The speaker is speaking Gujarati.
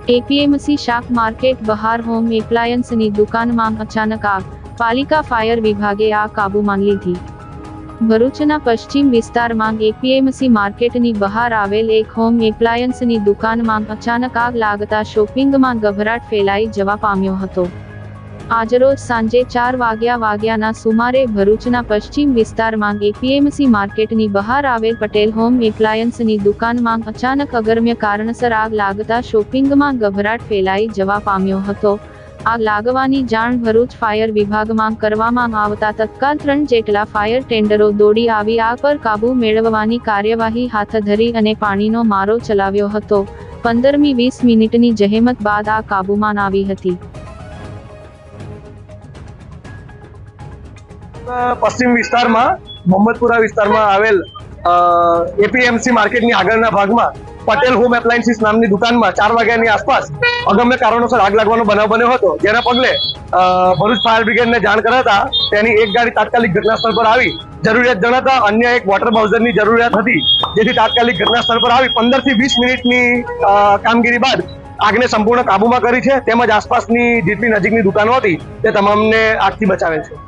એપીએમસી શાક માર્કેટ બહાર હોમ એપ્લાયન્સની દુકાનમાં અચાનક આગ, પાલિકા ફાયર વિભાગે આગ કાબૂમાં લીધી। ભરૂચના પશ્ચિમ વિસ્તારમાં એપીએમસી માર્કેટની બહાર આવેલ એક હોમ એપ્લાયન્સની દુકાનમાં અચાનક આગ લાગતા શોપિંગમાં ગભરાટ ફેલાઈ જવા પામ્યો હતો। આજરોજ સાંજે 4 વાગ્યાના સુમારે ભરૂચના પશ્ચિમ વિસ્તારમાં એપીએમસી માર્કેટની બહાર આવેલ પટેલ હોમ એપ્લાયન્સની દુકાનમાં અચાનક અગમ્ય કારણસર આગ લાગતા શોપિંગમાં ગભરાટ ફેલાઈ જવા પામ્યો હતો। આગ લાગવાની જાણ ભરૂચ ફાયર વિભાગમાં કરવામાં આવતા તત્કાલ 3 જેટલા ફાયર ટેન્ડરો દોડી આવી આગ પર કાબૂ મેળવવાની કાર્યવાહી હાથ ધરી અને પાણીનો મારો ચલાવ્યો હતો। 15-20 મિનિટની જહેમત બાદ આગ કાબૂમાં આવી હતી। પશ્ચિમ વિસ્તારમાં મોહમ્મદપુરા વિસ્તારમાં આવેલ એપીએમસી માર્કેટની આગળના ભાગમાં પટેલ હોમ એપ્લાયન્સીસ નામની દુકાનમાં 4 વાગ્યાની આસપાસ અગમ્ય કારણોસર આગ લાગવાનો બનાવ બન્યો હતો, જેના પગલે ભરૂચ ફાયર બ્રિગેડને જાણ કરાતા તેની એક ગાડી તાત્કાલિક ઘટનાસ્થળ પર આવી જરૂરિયાત જણાતા અન્ય એક વોટર બાઉઝરની જરૂરિયાત હતી, જેથી તાત્કાલિક ઘટનાસ્થળ પર આવી 15 થી 20 મિનિટની કામગીરી બાદ આગને સંપૂર્ણ કાબૂમાં કરી છે, તેમજ આસપાસની જેટલી નજીકની દુકાનો હતી તે તમામને આગથી બચાવેલ છે।